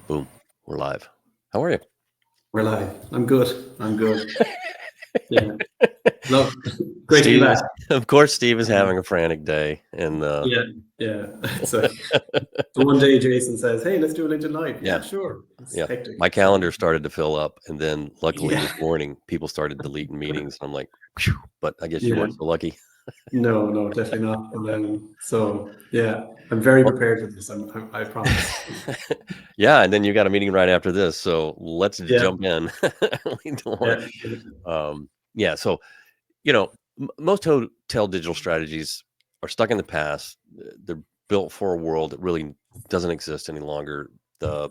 Boom. We're live. How are you? We're live. I'm good. Yeah. Love. Great to be Steve back. is, of course, Steve is having a frantic day. And Yeah. Yeah. It's like the one day Jason says, "Hey, let's do a LinkedIn Live." yeah, Yeah, sure. It's yeah. hectic. My So calendar started to fill up. And then luckily yeah. this morning, people started deleting meetings. I'm like, phew, but I guess you Yeah. weren't so lucky. No, definitely not. But, so yeah, I'm very Well, prepared for this. I promise. yeah. And then you got a meeting right after this. So let's Yeah. jump in. We don't want Yeah. yeah. So, most hotel digital strategies are stuck in the past. They're built for a world that really doesn't exist any longer. The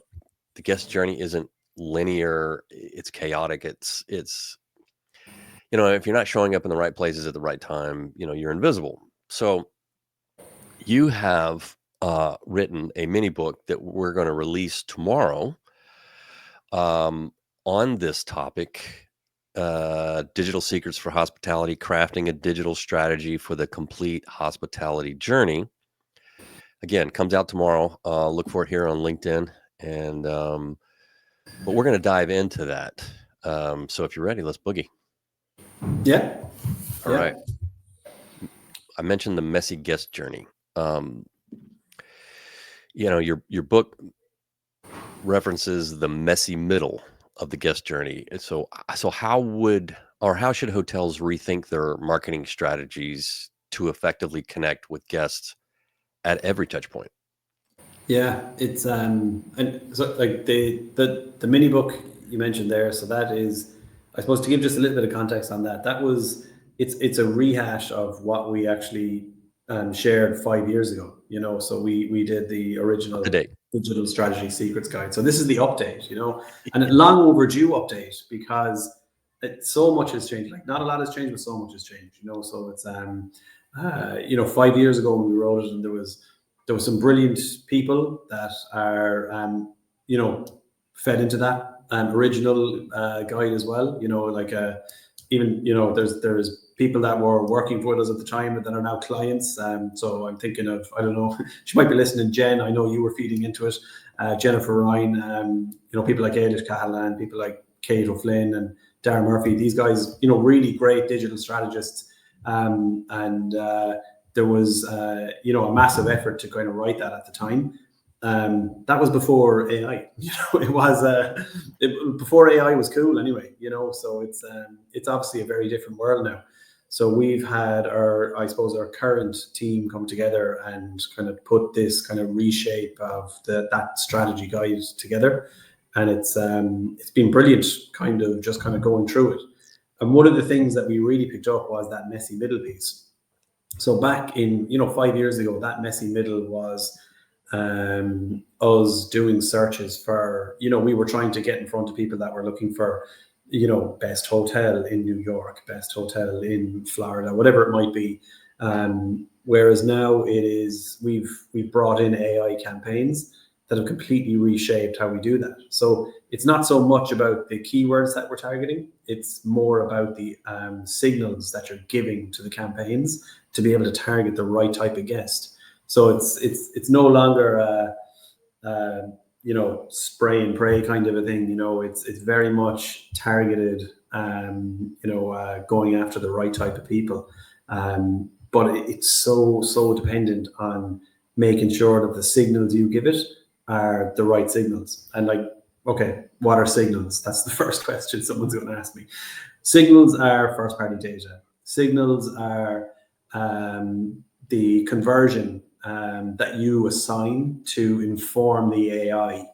the guest journey isn't linear. It's chaotic. It's if you're not showing up in the right places at the right time, you're invisible. So you have written a mini book that we're going to release tomorrow on this topic, digital secrets for hospitality, crafting a digital strategy for the complete hospitality journey. Again, comes out tomorrow. Look for it here on LinkedIn. And but we're going to dive into that. So if you're ready, let's boogie. Yeah. All Yeah. right. I mentioned the messy guest journey. Your book references the messy middle of the guest journey. So how should hotels rethink their marketing strategies to effectively connect with guests at every touch point? Yeah, it's and so like the mini book you mentioned there. So that is, I suppose, to give just a little bit of context on that. That was it's a rehash of what we actually shared 5 years ago. So we did the Up to original date. digital strategy secrets guide. So this is the update. And a long overdue update because so much has changed. Like not a lot has changed, but so much has changed. So it's 5 years ago when we wrote it, and there were some brilliant people that are, fed into that original guide as well. Like even there's people that were working for us at the time that are now clients. So I'm thinking of, I don't know, she might be listening. Jen, I know you were feeding into it. Jennifer Ryan. People like Ailish Cahalan, people like Kate O'Flynn and Darren Murphy. These guys, really great digital strategists. And there was a massive effort to kind of write that at the time. That was before AI. It was before AI was cool anyway. So it's obviously a very different world now. So we've had our current team come together and kind of put this kind of reshape of that strategy guide together, and it's been brilliant. Kind of going through it. And one of the things that we really picked up was that messy middle piece. So back in 5 years ago, that messy middle was us doing searches for, we were trying to get in front of people that were looking for, best hotel in New York, best hotel in Florida, whatever it might be. Whereas now we've brought in AI campaigns that have completely reshaped how we do that. So it's not so much about the keywords that we're targeting; it's more about the signals that you're giving to the campaigns to be able to target the right type of guest. So it's no longer spray and pray kind of a thing. It's very much targeted. Going after the right type of people. But it's so dependent on making sure that the signals you give it are the right signals. And like, okay, what are signals? That's the first question someone's going to ask me. Signals are first party data. Signals are the conversion that you assign to inform the AI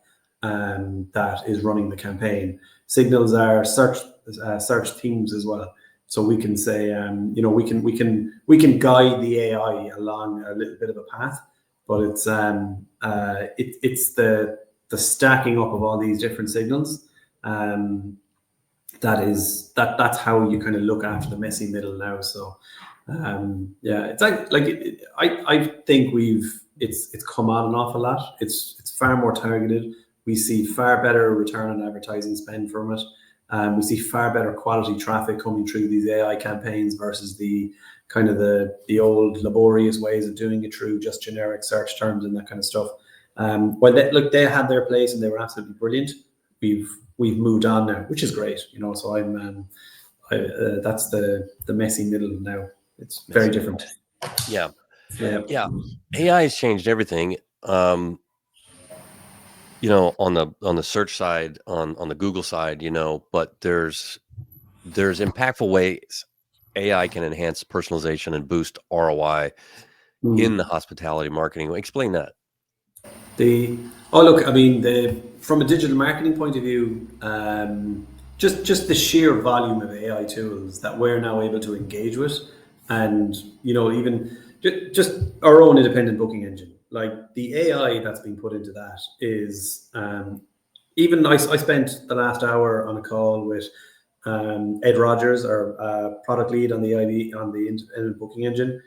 that is running the campaign. Signals are search themes as well. So we can say, we can guide the AI along a little bit of a path, but it's the stacking up of all these different signals. That's how you kind of look after the messy middle now. So it's I think it's come on an awful lot. It's far more targeted. We see far better return on advertising spend from it. We see far better quality traffic coming through these AI campaigns versus the kind of the old laborious ways of doing it through just generic search terms and that kind of stuff. Well, they had their place and they were absolutely brilliant. We've moved on now, which is great. So that's the messy middle now. It's very different. Yeah. Yeah. Yeah. AI has changed everything. On the search side, on the Google side, but there's impactful ways AI can enhance personalization and boost ROI in the hospitality marketing. Explain that. Look, I mean, from a digital marketing point of view, just the sheer volume of AI tools that we're now able to engage with, and even just our own independent booking engine, like the AI that's been put into that is even I spent the last hour on a call with Ed Rogers, our product lead on the independent booking engine.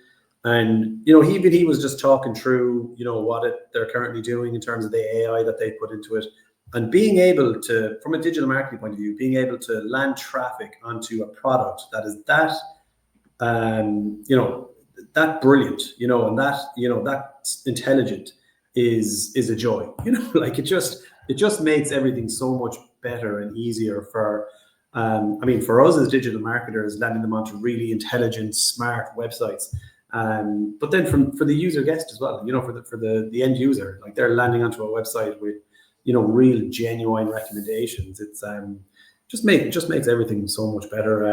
And he was just talking through what they're currently doing in terms of the AI that they put into it, and being able to, from a digital marketing point of view, being able to land traffic onto a product that is that brilliant, and that intelligent is a joy. Like it just makes everything so much better and easier for. For us as digital marketers, landing them onto really intelligent, smart websites. But then for the user guest as well, for the end user, like they're landing onto a website with, real genuine recommendations. It's just makes everything so much better.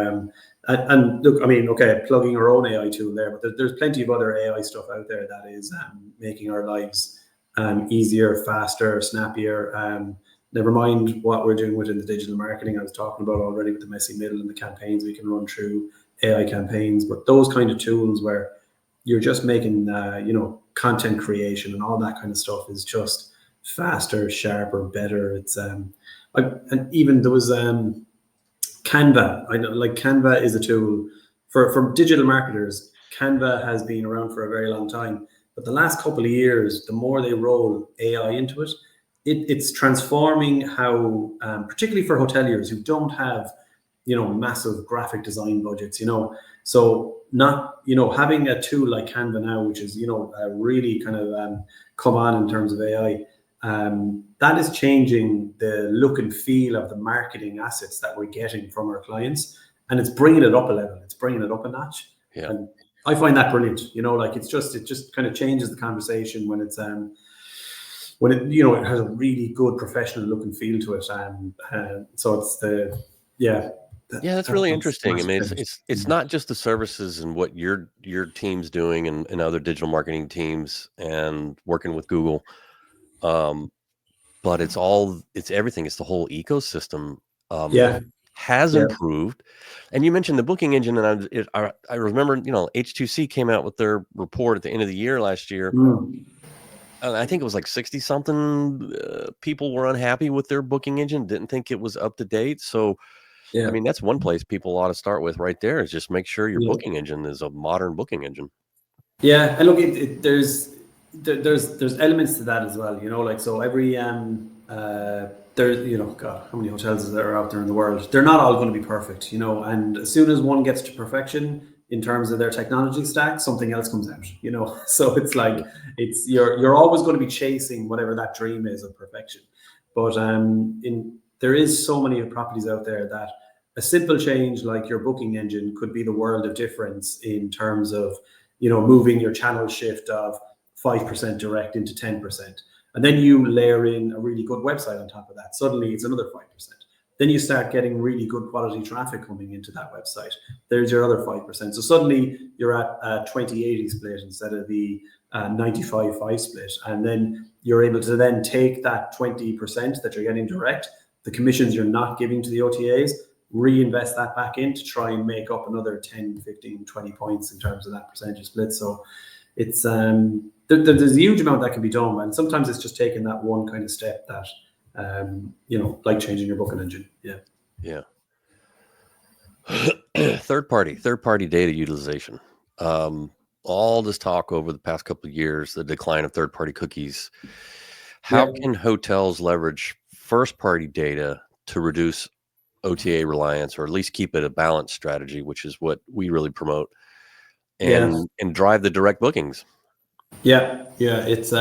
And look, I mean, okay, plugging our own AI tool there, but there's plenty of other AI stuff out there that is making our lives easier, faster, snappier. Never mind what we're doing within the digital marketing I was talking about already with the messy middle and the campaigns we can run through AI campaigns, but those kind of tools where you're just making, content creation and all that kind of stuff is just faster, sharper, better. It's and even there was Canva. I know, like Canva is a tool for digital marketers. Canva has been around for a very long time, but the last couple of years, the more they roll AI into it, it's transforming how, particularly for hoteliers who don't have, massive graphic design budgets, so not, having a tool like Canva now, which is, really kind of come on in terms of AI, that is changing the look and feel of the marketing assets that we're getting from our clients, and it's bringing it up a level. It's bringing it up a notch. Yeah. And I find that brilliant. Like it just kind of changes the conversation when it's when it has a really good professional look and feel to it. So it's that's really interesting. I mean, it's not just the services and what your team's doing and other digital marketing teams and working with Google, but it's everything. It's the whole ecosystem has improved. And you mentioned the booking engine, and I remember H2C came out with their report at the end of the year last year. I think it was like 60 something people were unhappy with their booking engine, didn't think it was up to date. So I mean, that's one place people ought to start with right there, is just make sure your booking engine is a modern booking engine. Yeah, and look, there's elements to that as well. Like, so every God, how many hotels is there out there in the world? They're not all going to be perfect, and as soon as one gets to perfection in terms of their technology stack, something else comes out, So it's like you're always going to be chasing whatever that dream is of perfection. But there is so many properties out there that a simple change like your booking engine could be the world of difference in terms of moving your channel shift of 5% direct into 10%. And then you layer in a really good website on top of that. Suddenly it's another 5%. Then you start getting really good quality traffic coming into that website. There's your other 5%. So suddenly you're at a 20-80 split instead of the 95-5 split. And then you're able to then take that 20% that you're getting direct, the commissions you're not giving to the OTAs, reinvest that back in to try and make up another 10, 15, 20 points in terms of that percentage split. So it's there's a huge amount that can be done, and sometimes it's just taking that one kind of step that like changing your booking engine. Third party data utilization. All this talk over the past couple of years, the decline of third party cookies. How can hotels leverage first party data to reduce OTA reliance, or at least keep it a balanced strategy, which is what we really promote, and drive the direct bookings? Yeah, it's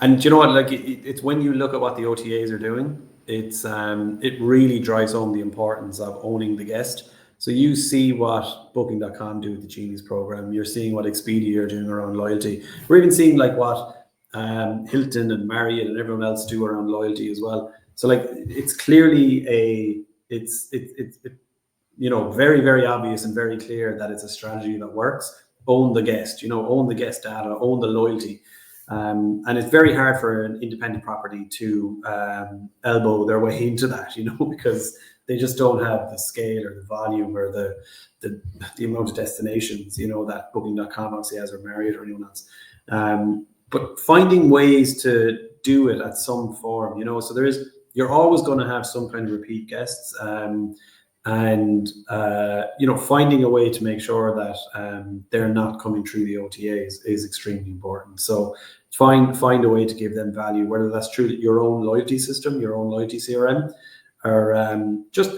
And do you know what? Like it's when you look at what the OTAs are doing, it really drives home the importance of owning the guest. So you see what Booking.com do with the Genius program. You're seeing what Expedia are doing around loyalty. We're even seeing like what Hilton and Marriott and everyone else do around loyalty as well. So like it's clearly very, very obvious and very clear that it's a strategy that works. Own the guest, own the guest data, own the loyalty. And it's very hard for an independent property to elbow their way into that, because they just don't have the scale or the volume or the amount of destinations, that Booking.com obviously has, or Marriott or anyone else. But finding ways to do it at some form, so you're always going to have some kind of repeat guests. And finding a way to make sure that they're not coming through the OTAs is extremely important. So find a way to give them value, whether that's through your own loyalty system, your own loyalty CRM, or just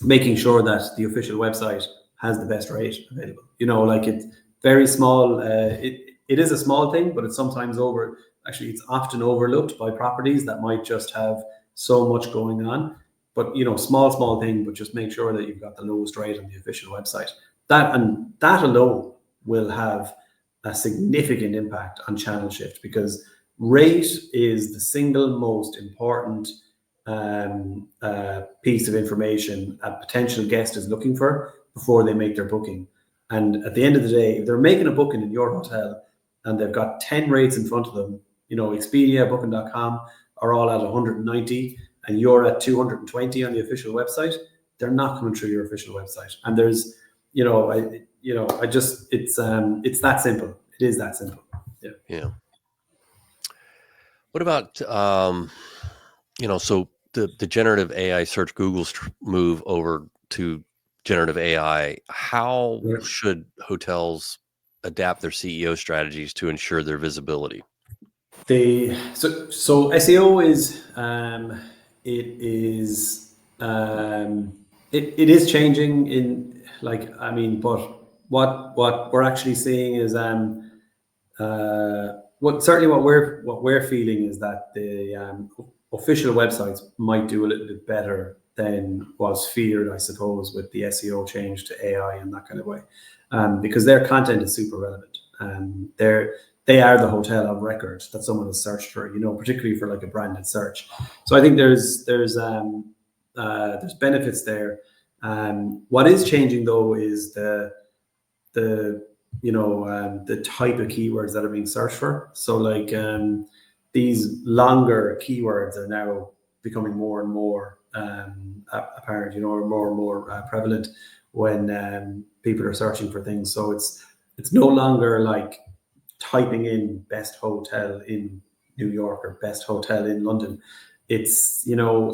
making sure that the official website has the best rate available. Like it's very small. It is a small thing, but it's sometimes it's often overlooked by properties that might just have so much going on. But small thing, but just make sure that you've got the lowest rate on the official website. That alone will have a significant impact on channel shift, because rate is the single most important piece of information a potential guest is looking for before they make their booking. And at the end of the day, if they're making a booking in your hotel and they've got 10 rates in front of them, Expedia, Booking.com are all at 190, and you're at 220 on the official website, they're not coming through your official website. And there's, it's that simple. It is that simple. Yeah. Yeah. What about, so the generative AI search, Google's move over to generative AI, how Yeah. should hotels adapt their CEO strategies to ensure their visibility? So SEO is it is changing in, but what we're actually seeing is what we're feeling is that the official websites might do a little bit better than was feared, I suppose, with the SEO change to AI and that kind of way, because their content is super relevant. They are the hotel of record that someone has searched for, particularly for like a branded search. So I think there's benefits there. What is changing though is the type of keywords that are being searched for. So like these longer keywords are now becoming more and more apparent, or more and more prevalent when people are searching for things. So it's no longer like typing in best hotel in New York or best hotel in London. It's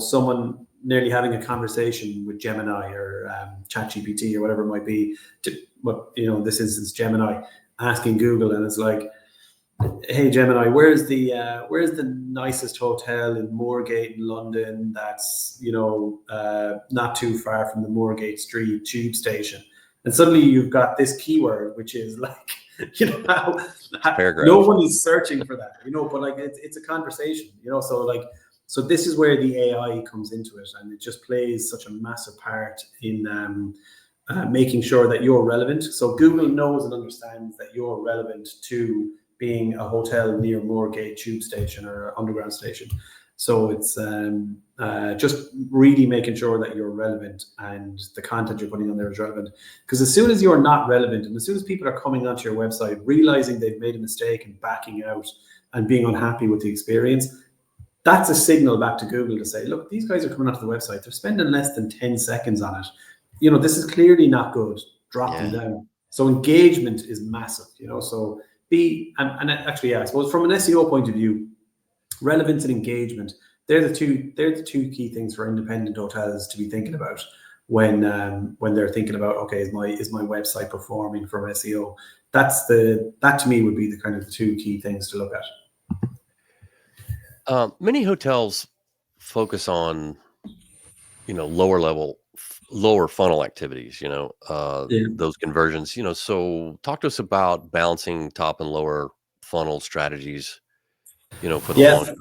someone nearly having a conversation with Gemini or ChatGPT or whatever it might be. This instance, Gemini asking Google, and it's like, "Hey Gemini, where's the nicest hotel in Moorgate in London? That's not too far from the Moorgate Street tube station." And suddenly you've got this keyword, which is like, no one is searching for that, but like it's a conversation, so this is where the AI comes into it, and it just plays such a massive part in making sure that you're relevant. So Google knows and understands that you're relevant to being a hotel near Moorgate tube station or underground station. So it's just really making sure that you're relevant and the content you're putting on there is relevant. Because as soon as you're not relevant, and as soon as people are coming onto your website, realizing they've made a mistake and backing out and being unhappy with the experience, that's a signal back to Google to say, look, these guys are coming onto the website. They're spending less than 10 seconds on it. This is clearly not good. Drop them down. So engagement is massive, so actually, I suppose from an SEO point of view, relevance and engagement, they're the two key things for independent hotels to be thinking about when they're thinking about, okay, is my website performing from SEO? That to me would be the kind of the two key things to look at. Many hotels focus on lower funnel activities, those conversions, so talk to us about balancing top and lower funnel strategies for the long Yeah, term?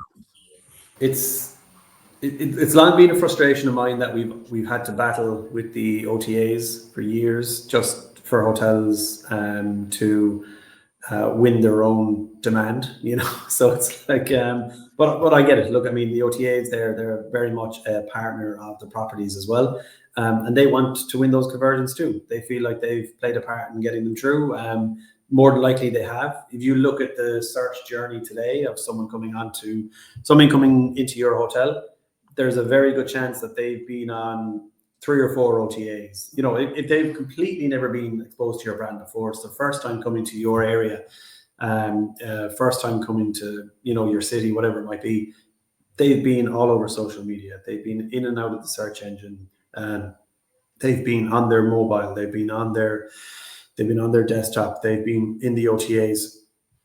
it's long been a frustration of mine that we've had to battle with the OTAs for years, just for hotels to win their own demand, you know. So it's like, but I get it. Look, I mean, the OTAs, they're very much a partner of the properties as well, and they want to win those conversions too. They feel like they've played a part in getting them through. More than likely, they have. If you look at the search journey today of someone coming into your hotel, there's a very good chance that they've been on 3 or 4 OTAs. You know, if they've completely never been exposed to your brand before, it's the first time coming to your area, first time coming to, you know, your city, whatever it might be. They've been all over social media. They've been in and out of the search engine. They've been on their mobile. They've been on their desktop. They've been in the OTAs.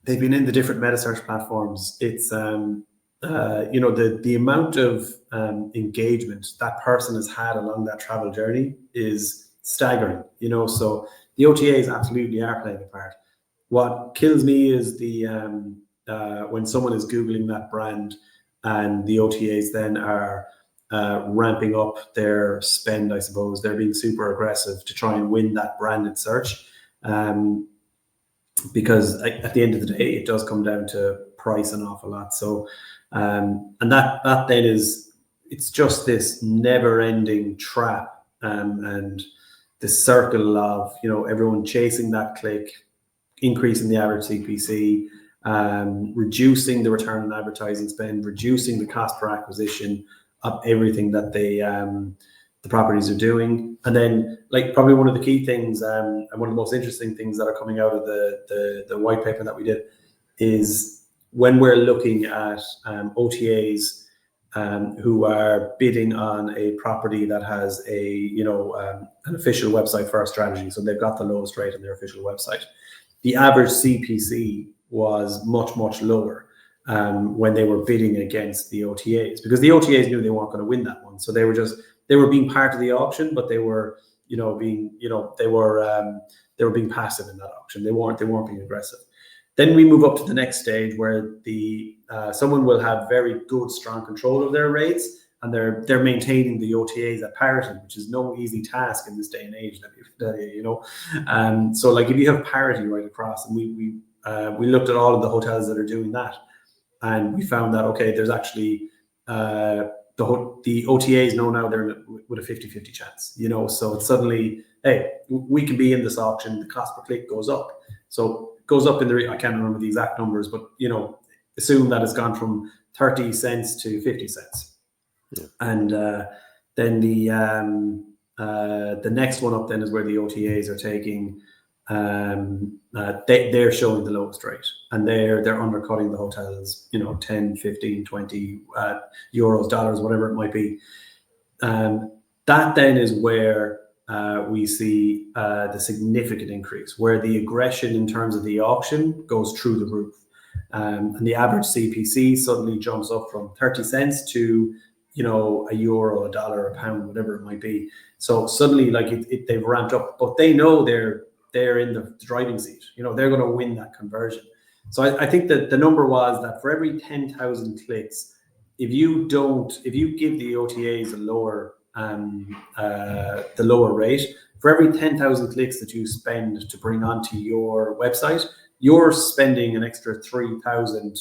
They've been in the different meta search platforms. It's you know, the amount of engagement that person has had along that travel journey is staggering. You know, so the OTAs absolutely are playing a part. What kills me is the when someone is googling that brand, and the OTAs then are ramping up their spend. I suppose they're being super aggressive to try and win that branded search. Um, because at the end of the day, it does come down to price an awful lot. So, and that then is, it's just this never-ending trap, and this circle of, you know, everyone chasing that click, increasing the average CPC, reducing the return on advertising spend, reducing the cost per acquisition of everything that the properties are doing. And then, like, probably one of the key things, and one of the most interesting things that are coming out of the white paper that we did, is when we're looking at OTAs who are bidding on a property that has a, you know, an official website for our strategy. So they've got the lowest rate on their official website. The average CPC was much lower when they were bidding against the OTAs, because the OTAs knew they weren't going to win that one. So they were being part of the auction, but they were, you know, they were being passive in that auction. They weren't being aggressive. Then we move up to the next stage where the someone will have very good, strong control of their rates, and they're maintaining the OTAs at parity, which is no easy task in this day and age. You know, so like if you have parity right across, and we looked at all of the hotels that are doing that, and we found that, okay, there's actually the OTAs know now they're with a 50-50 chance. You know, so it's suddenly, hey, we can be in this auction. The cost per click goes up, so it goes up in the, I can't remember the exact numbers, but, you know, assume that it's gone from 30 cents to 50 cents. Yeah. And then the next one up then is where the OTAs are taking, they're showing the lowest rate, and they're undercutting the hotels, you know, 10, 15, 20 euros, dollars, whatever it might be. That then is where we see the significant increase, where the aggression in terms of the auction goes through the roof. And the average CPC suddenly jumps up from 30 cents to, you know, a euro, a dollar, a pound, whatever it might be. So suddenly, like, they've ramped up, but they know they're in the driving seat. You know, they're going to win that conversion. So I think that the number was that for every 10,000 clicks, if you give the OTAs the lower rate, for every 10,000 clicks that you spend to bring onto your website, you're spending an extra 3,000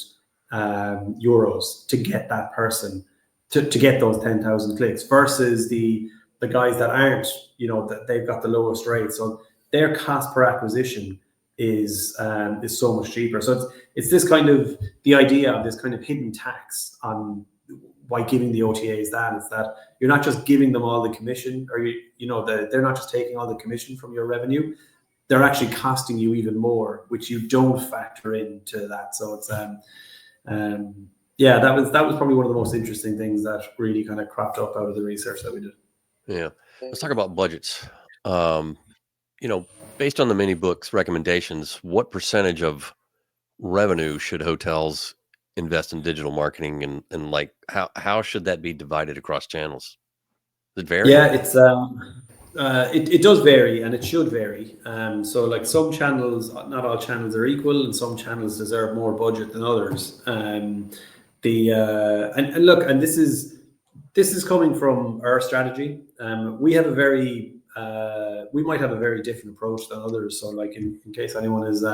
euros to get that person to get those 10,000 clicks, versus the guys that aren't, you know, that they've got the lowest rate. So their cost per acquisition is so much cheaper. So it's this kind of, the idea of this kind of hidden tax on why giving the OTAs that is that you're not just giving them all the commission, or you know, they're not just taking all the commission from your revenue. They're actually costing you even more, which you don't factor into that. So it's yeah, that was probably one of the most interesting things that really kind of cropped up out of the research that we did. Yeah. Let's talk about budgets. You know, based on the mini book's recommendations, what percentage of revenue should hotels invest in digital marketing, and like how should that be divided across channels? Does it vary? Yeah, it's It does vary, and it should vary. So, like some channels, not all channels are equal, and some channels deserve more budget than others. And look, and this is coming from our strategy. We have a very we might have a very different approach than others. So, like in case anyone is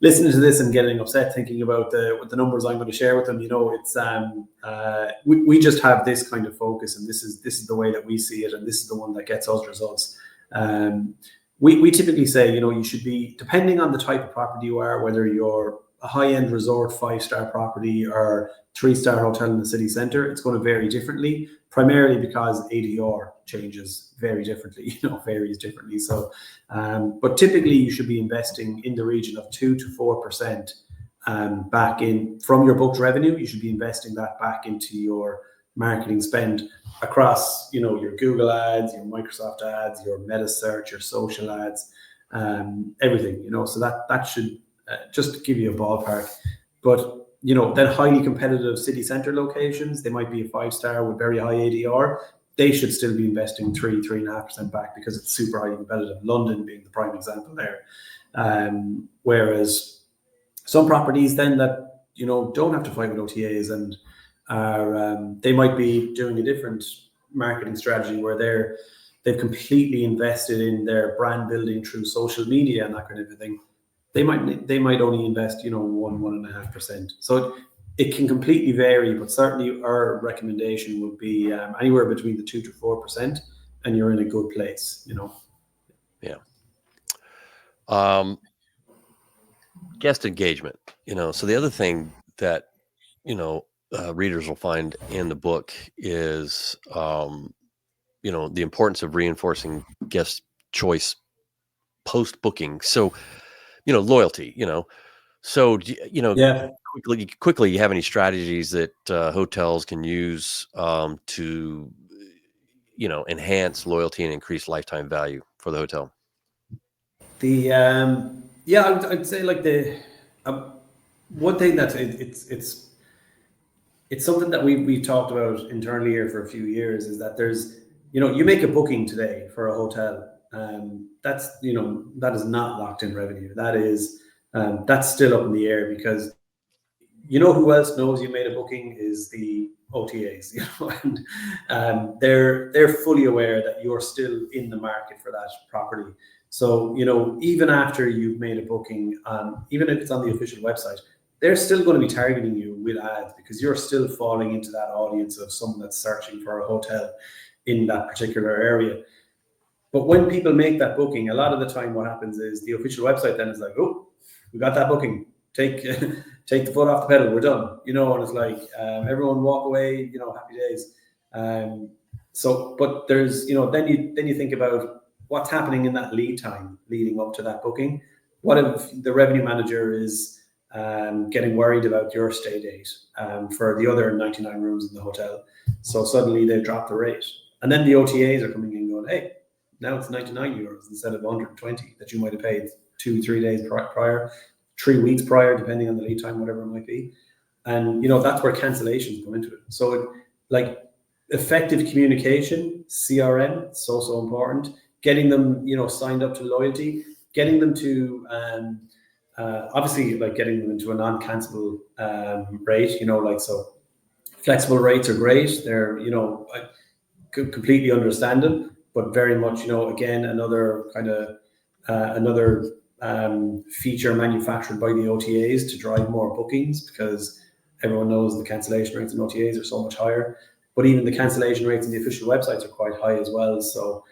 listening to this and getting upset thinking about the numbers I'm going to share with them, it's we just have this kind of focus, and this is the way that we see it, and this is the one that gets us results. We typically say, you should be, depending on the type of property you are, whether you're a high-end resort 5-star property or 3-star hotel in the city centre, it's going to vary differently, primarily because ADR changes very differently, varies differently. So, but typically you should be investing in the region of 2 to 4% back in from your booked revenue. You should be investing that back into your marketing spend across, your Google ads, your Microsoft ads, your meta search, your social ads, everything, so that should just to give you a ballpark. But then highly competitive city center locations, they might be a 5-star with very high ADR. They should still be investing 3.5% back because it's super highly competitive. London being the prime example there. Whereas some properties then that don't have to fight with OTAs and are they might be doing a different marketing strategy where they've completely invested in their brand building through social media and that kind of thing. They might only invest 1.5%. So it can completely vary, but certainly our recommendation would be anywhere between the 2 to 4%, and you're in a good place. Yeah. Guest engagement. So the other thing that readers will find in the book is the importance of reinforcing guest choice post booking. So loyalty. So Yeah. quickly, you have any strategies that hotels can use to enhance loyalty and increase lifetime value for the hotel? I'd say like the one thing that it's something that we talked about internally here for a few years is that there's you make a booking today for a hotel, that's that is not locked in revenue. That's still up in the air because who else knows you made a booking is the OTAs, and they're fully aware that you're still in the market for that property. So even after you've made a booking, even if it's on the official website, they're still going to be targeting you with ads because you're still falling into that audience of someone that's searching for a hotel in that particular area. But when people make that booking, a lot of the time what happens is the official website then is like, oh, we got that booking. Take take the foot off the pedal. We're done. And it's like everyone walk away. Happy days. But there's then you think about what's happening in that lead time leading up to that booking. What if the revenue manager is getting worried about your stay date for the other 99 rooms in the hotel? So suddenly they drop the rate, and then the OTAs are coming in going, hey, now it's 99 euros instead of 120 that you might have paid 2-3 days prior, 3 weeks prior, depending on the lead time, whatever it might be. And that's where cancellations come into it. So effective communication, CRM, so important. Getting them signed up to loyalty, getting them to obviously getting them into a non-cancelable rate. So flexible rates are great. They're I completely understand them, but very much again another kind of another feature manufactured by the OTAs to drive more bookings, because everyone knows the cancellation rates in OTAs are so much higher, but even the cancellation rates in the official websites are quite high as well. So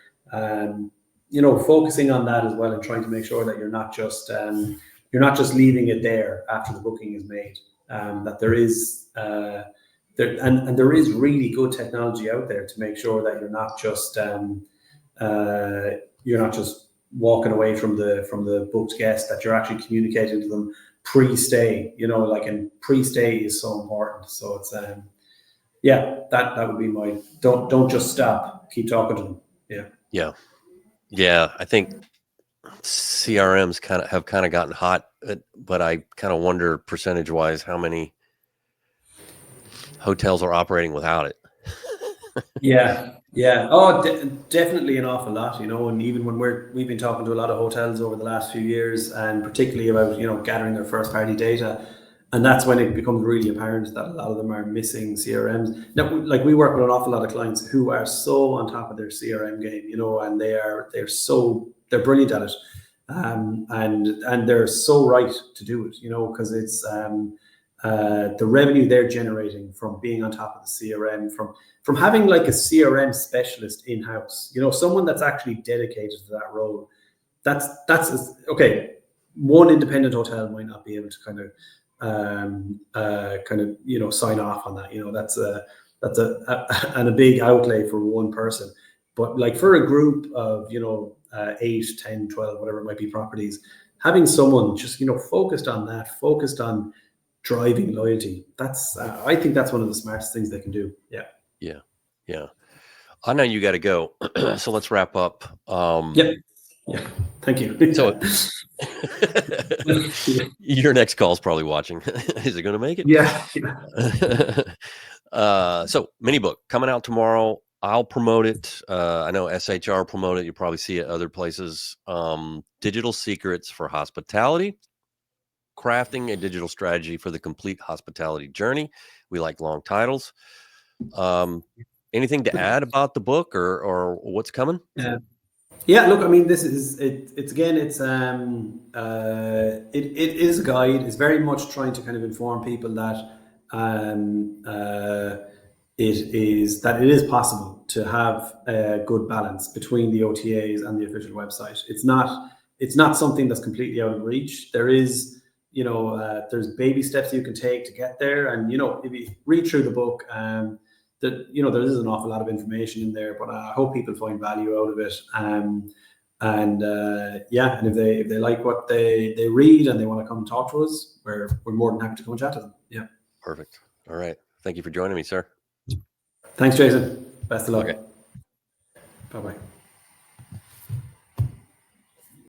focusing on that as well and trying to make sure that you're not just leaving it there after the booking is made, that there is there is really good technology out there to make sure that you're not just walking away from the booked guest, that you're actually communicating to them pre-stay. And pre-stay is so important. So it's that would be my don't just stop, keep talking to them. Yeah. I think CRMs have gotten hot, but I kind of wonder percentage wise how many hotels are operating without it. Yeah. Oh, definitely an awful lot, and even when we've been talking to a lot of hotels over the last few years, and particularly about, gathering their first party data. And that's when it becomes really apparent that a lot of them are missing CRMs. Now, like, we work with an awful lot of clients who are so on top of their CRM game, and they're brilliant at it. And they're so right to do it, because it's the revenue they're generating from being on top of the CRM, from having like a CRM specialist in house, someone that's actually dedicated to that role. That's okay. One independent hotel might not be able to sign off on that. That's a big outlay for one person. But like for a group of 8, 10, 12, whatever it might be, properties, having someone just focused on that, focused on driving loyalty. That's I think that's one of the smartest things they can do. Yeah. Yeah. Yeah. I know you got to go. So let's wrap up. Yep. Yeah. Thank you. So Yeah. your next call is probably watching. Is it going to make it? Yeah. So mini book coming out tomorrow. I'll promote it. I know SHR promote it. You'll probably see it other places. Digital Secrets for Hospitality. Crafting a digital strategy for the complete hospitality journey. We like long titles. Anything to add about the book or what's coming? Yeah. Yeah, look, I mean, this is it. It's again, it is a guide. It's very much trying to kind of inform people that it is possible to have a good balance between the OTAs and the official website. It's not something that's completely out of reach. There's baby steps you can take to get there, and if you read through the book, there is an awful lot of information in there, but I hope people find value out of it. And if they like what they read and they want to come talk to us, we're more than happy to come and chat to them. Yeah. Perfect. All right. Thank you for joining me, sir. Thanks, Jason. Best of luck. Okay. Bye bye.